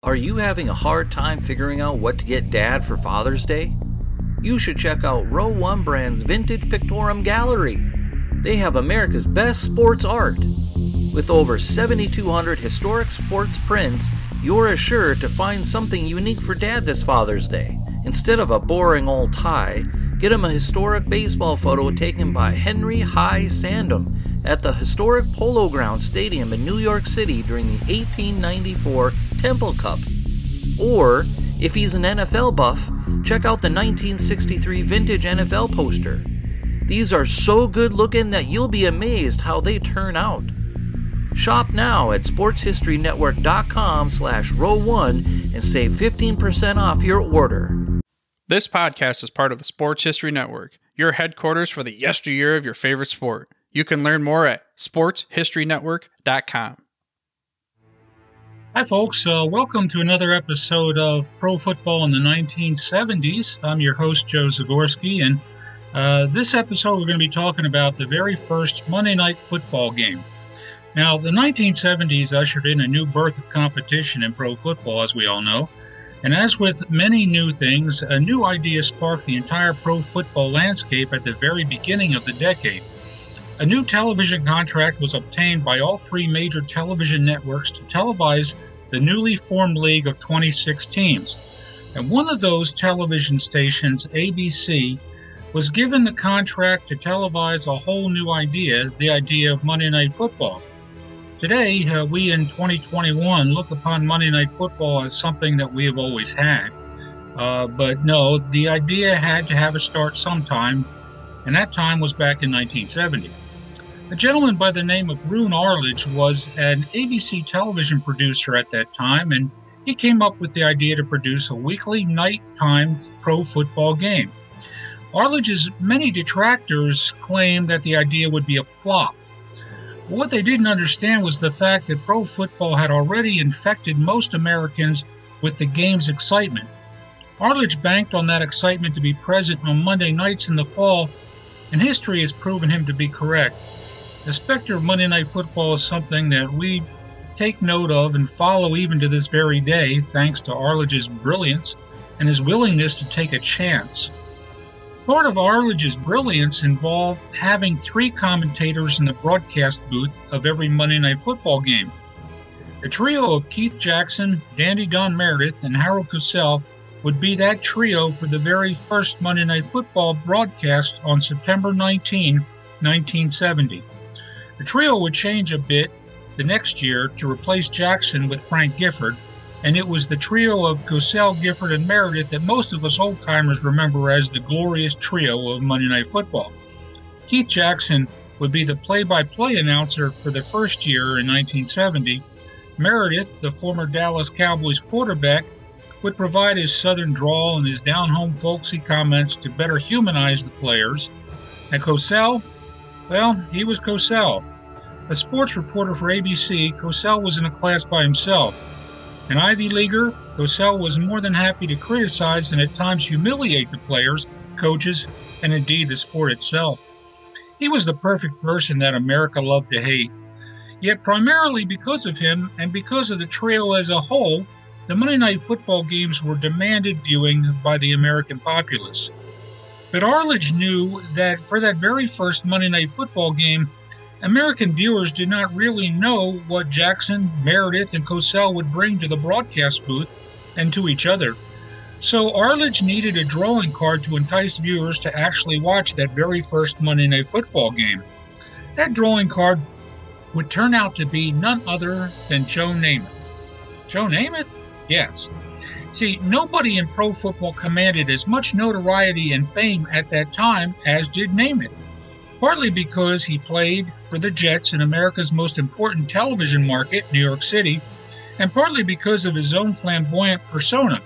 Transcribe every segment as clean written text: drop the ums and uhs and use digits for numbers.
Are you having a hard time figuring out what to get Dad for Father's Day? You should check out Row 1 Brand's Vintage Pictorum Gallery. They have America's best sports art. With over 7,200 historic sports prints, you're assured to find something unique for Dad this Father's Day. Instead of a boring old tie, get him a historic baseball photo taken by Henry High Sandom at the historic Polo Grounds Stadium in New York City during the 1894 Temple Cup. Or, if he's an NFL buff, check out the 1963 vintage NFL poster. These are so good looking that you'll be amazed how they turn out. Shop now at sportshistorynetwork.com/row1 and save 15% off your order. This podcast is part of the Sports History Network, your headquarters for the yesteryear of your favorite sport. You can learn more at sportshistorynetwork.com. Hi, folks. Welcome to another episode of Pro Football in the 1970s. I'm your host, Joe Zagorski, and this episode we're going to be talking about the very first Monday Night Football game. Now, the 1970s ushered in a new birth of competition in pro football, as we all know. And as with many new things, a new idea sparked the entire pro football landscape at the very beginning of the decade. A new television contract was obtained by all three major television networks to televise the newly formed league of 26 teams. And one of those television stations, ABC, was given the contract to televise a whole new idea, the idea of Monday Night Football. Today, we in 2021 look upon Monday Night Football as something that we have always had. But no, the idea had to have a start sometime, and that time was back in 1970. A gentleman by the name of Roone Arledge was an ABC television producer at that time, and he came up with the idea to produce a weekly nighttime pro football game. Arledge's many detractors claimed that the idea would be a flop. What they didn't understand was the fact that pro football had already infected most Americans with the game's excitement. Arledge banked on that excitement to be present on Monday nights in the fall, and history has proven him to be correct. The specter of Monday Night Football is something that we take note of and follow even to this very day, thanks to Arledge's brilliance and his willingness to take a chance. Part of Arledge's brilliance involved having three commentators in the broadcast booth of every Monday Night Football game. The trio of Keith Jackson, Dandy Don Meredith, and Harold Cosell would be that trio for the very first Monday Night Football broadcast on September 19, 1970. The trio would change a bit the next year to replace Jackson with Frank Gifford, and it was the trio of Cosell, Gifford, and Meredith that most of us old-timers remember as the glorious trio of Monday Night Football. Keith Jackson would be the play-by-play announcer for the first year in 1970. Meredith, the former Dallas Cowboys quarterback, would provide his southern drawl and his down-home folksy comments to better humanize the players. And Cosell, well, he was Cosell. A sports reporter for ABC, Cosell was in a class by himself. An Ivy Leaguer, Cosell was more than happy to criticize and at times humiliate the players, coaches, and indeed the sport itself. He was the perfect person that America loved to hate. Yet primarily because of him and because of the trio as a whole, the Monday Night Football games were demanded viewing by the American populace. But Arledge knew that for that very first Monday Night Football game, American viewers did not really know what Jackson, Meredith, and Cosell would bring to the broadcast booth and to each other. So Arledge needed a drawing card to entice viewers to actually watch that very first Monday Night Football game. That drawing card would turn out to be none other than Joe Namath. Joe Namath? Yes. See, nobody in pro football commanded as much notoriety and fame at that time as did Namath. Partly because he played for the Jets in America's most important television market, New York City, and partly because of his own flamboyant persona.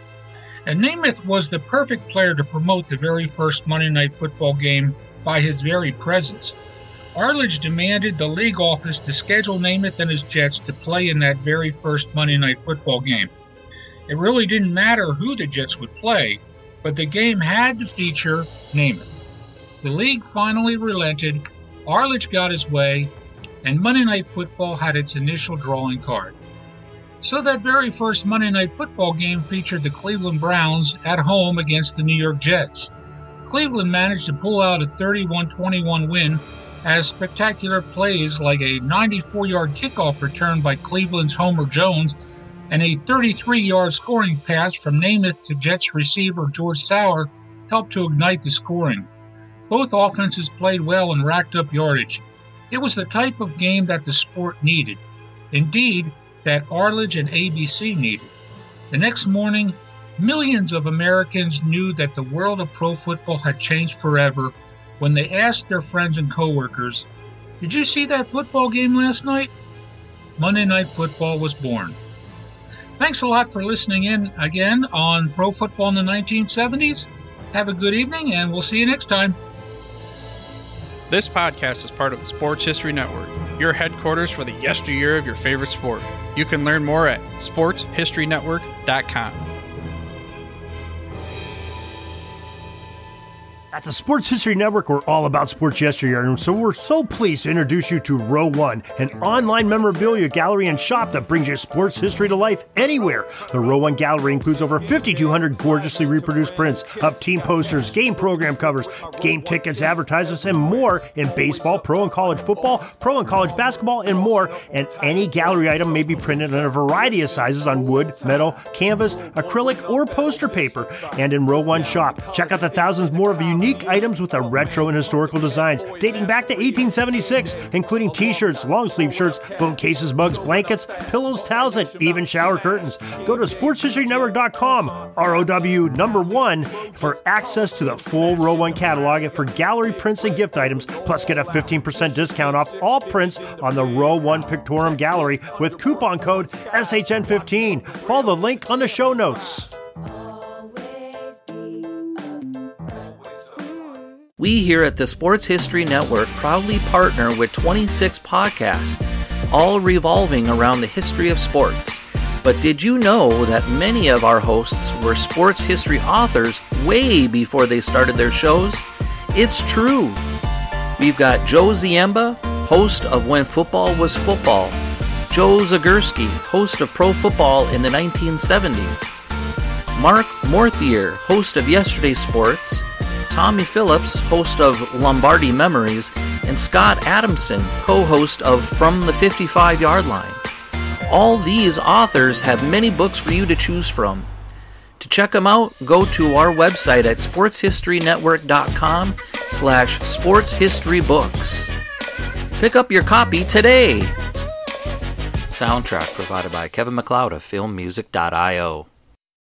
And Namath was the perfect player to promote the very first Monday Night Football game by his very presence. Arledge demanded the league office to schedule Namath and his Jets to play in that very first Monday Night Football game. It really didn't matter who the Jets would play, but the game had to feature Namath. The league finally relented, Arledge got his way, and Monday Night Football had its initial drawing card. So that very first Monday Night Football game featured the Cleveland Browns at home against the New York Jets. Cleveland managed to pull out a 31-21 win as spectacular plays like a 94-yard kickoff return by Cleveland's Homer Jones and a 33-yard scoring pass from Namath to Jets receiver George Sauer helped to ignite the scoring. Both offenses played well and racked up yardage. It was the type of game that the sport needed. Indeed, that Arledge and ABC needed. The next morning, millions of Americans knew that the world of pro football had changed forever when they asked their friends and coworkers, "Did you see that football game last night?" Monday Night Football was born. Thanks a lot for listening in again on Pro Football in the 1970s. Have a good evening, and we'll see you next time. This podcast is part of the Sports History Network, your headquarters for the yesteryear of your favorite sport. You can learn more at sportshistorynetwork.com. At the Sports History Network, we're all about sports yesteryear, and so we're so pleased to introduce you to Row One, an online memorabilia gallery and shop that brings your sports history to life anywhere. The Row One gallery includes over 5,200 gorgeously reproduced prints of team posters, game program covers, game tickets, advertisements, and more in baseball, pro and college football, pro and college basketball, and more. And any gallery item may be printed in a variety of sizes on wood, metal, canvas, acrylic, or poster paper. And in Row One shop, check out the thousands more of unique items with a retro and historical designs dating back to 1876, including t-shirts, long sleeve shirts, phone cases, mugs, blankets, pillows, towels, and even shower curtains. Go to sportshistorynetwork.com, ROW1, for access to the full Row One catalog and for gallery prints and gift items, plus get a 15% discount off all prints on the Row One Pictorium Gallery with coupon code SHN15. Follow the link on the show notes. We here at the Sports History Network proudly partner with 26 podcasts, all revolving around the history of sports. But did you know that many of our hosts were sports history authors way before they started their shows? It's true. We've got Joe Ziemba, host of When Football Was Football, Joe Zagorski, host of Pro Football in the 1970s, Mark Morthier, host of Yesterday's Sports, Tommy Phillips, host of Lombardi Memories, and Scott Adamson, co-host of From the 55-Yard Line. All these authors have many books for you to choose from. To check them out, go to our website at sportshistorynetwork.com/sportshistorybooks. Pick up your copy today. Soundtrack provided by Kevin MacLeod of filmmusic.io.